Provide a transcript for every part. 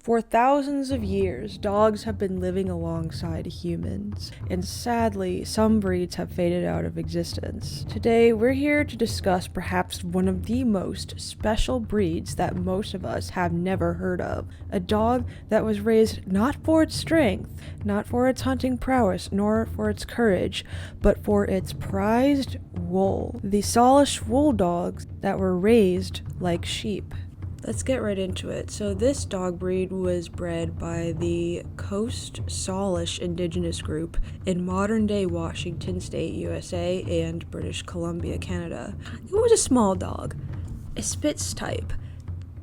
For thousands of years, dogs have been living alongside humans, and sadly, some breeds have faded out of existence. Today, we're here to discuss perhaps one of the most special breeds that most of us have never heard of. A dog that was raised not for its strength, not for its hunting prowess, nor for its courage, but for its prized wool. The Salish wool dogs that were raised like sheep. Let's get right into it. So this dog breed was bred by the Coast Salish Indigenous group in modern-day Washington State, USA, and British Columbia, Canada. It was a small dog, a Spitz type,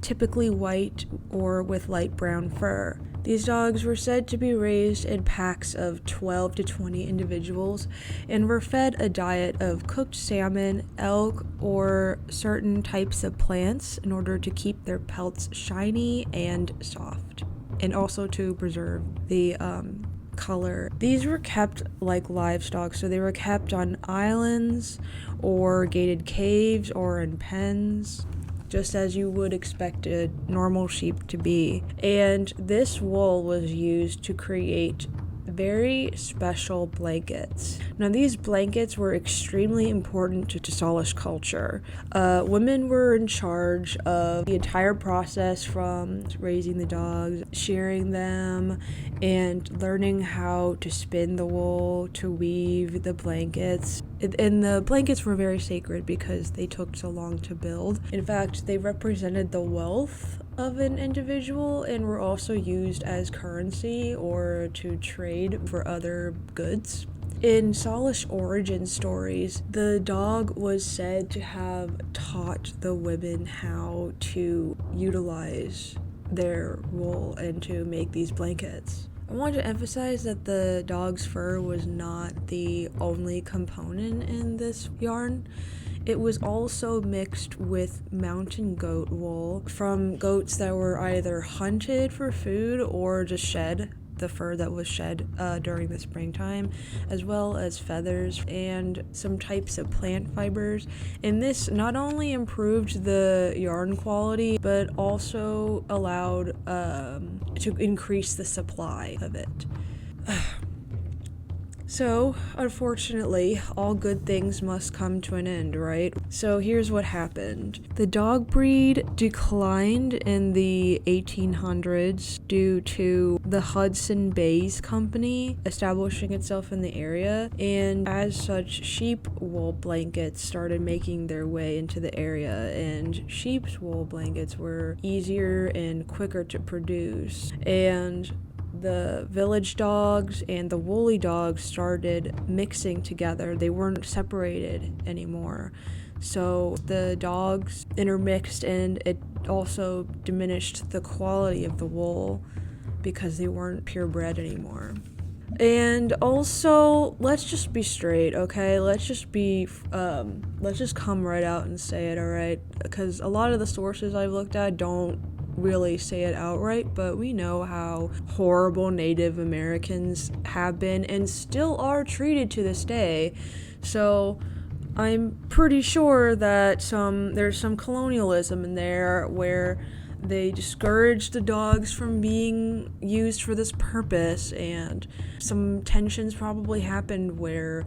typically white or with light brown fur. These dogs were said to be raised in packs of 12 to 20 individuals and were fed a diet of cooked salmon, elk, or certain types of plants in order to keep their pelts shiny and soft, and also to preserve the color. These were kept like livestock, so they were kept on islands or gated caves or in pens, just as you would expect a normal sheep to be. And this wool was used to create very special blankets. Now, these blankets were extremely important to Salish culture. Women were in charge of the entire process, from raising the dogs, shearing them, and learning how to spin the wool, to weave the blankets. And the blankets were very sacred because they took so long to build. In fact, they represented the wealth of an individual and were also used as currency or to trade for other goods. In Salish origin stories, the dog was said to have taught the women how to utilize their wool and to make these blankets. I want to emphasize that the dog's fur was not the only component in this yarn. It was also mixed with mountain goat wool from goats that were either hunted for food or just shed, the fur that was shed during the springtime, as well as feathers and some types of plant fibers. And this not only improved the yarn quality, but also allowed to increase the supply of it. So, unfortunately, all good things must come to an end, right? So here's what happened. The dog breed declined in the 1800s due to the Hudson Bay's Company establishing itself in the area, and as such, sheep wool blankets started making their way into the area, and sheep's wool blankets were easier and quicker to produce, and the village dogs and the woolly dogs started mixing together. They weren't separated anymore. So the dogs intermixed, and it also diminished the quality of the wool because they weren't purebred anymore. And also, let's just be straight, okay? Let's just come right out and say it, alright? Because a lot of the sources I've looked at don't really say it outright, but we know how horrible Native Americans have been and still are treated to this day. So I'm pretty sure that there's some colonialism in there where they discouraged the dogs from being used for this purpose, and some tensions probably happened where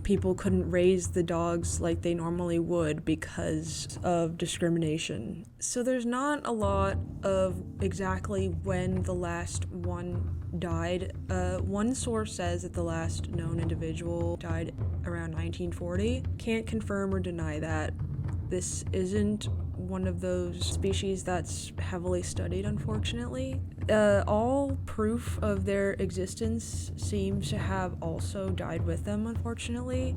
people couldn't raise the dogs like they normally would because of discrimination. So there's not a lot of exactly when the last one died. One source says that the last known individual died around 1940. Can't confirm or deny that. This isn't one of those species that's heavily studied, unfortunately. All proof of their existence seems to have also died with them, unfortunately.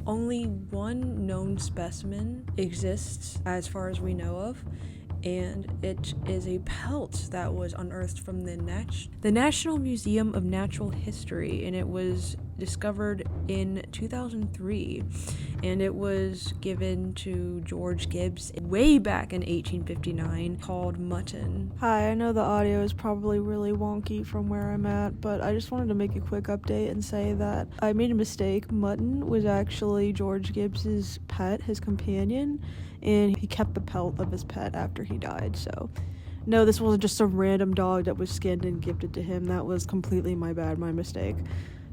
Only one known specimen exists as far as we know of, and it is a pelt that was unearthed from the National Museum of Natural History, and it was discovered in 2003, and it was given to George Gibbs way back in 1859, called mutton. Hi, I know the audio is probably really wonky from where I'm at, but I just wanted to make a quick update and say that I made a mistake. Mutton was actually George Gibbs's pet, his companion, and he kept the pelt of his pet after he died, so No, this wasn't just some random dog that was skinned and gifted to him. That was completely my bad, my mistake.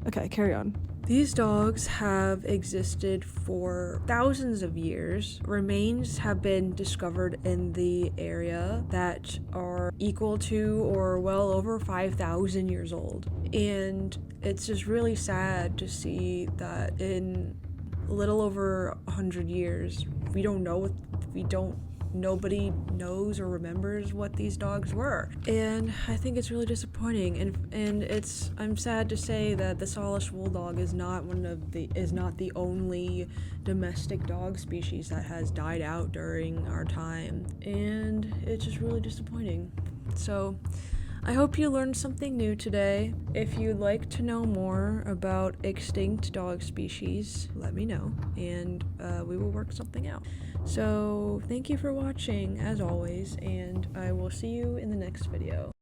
Okay, carry on. These dogs have existed for thousands of years. Remains have been discovered in the area that are equal to or well over 5,000 years old. And it's just really sad to see that in a little over 100 years, nobody knows or remembers what these dogs were. And I think it's really disappointing, and I'm sad to say that the Salish bulldog is not the only domestic dog species that has died out during our time, and it's just really disappointing. So I hope you learned something new today. If you'd like to know more about extinct dog species, let me know, and we will work something out. So thank you for watching, as always, and I will see you in the next video.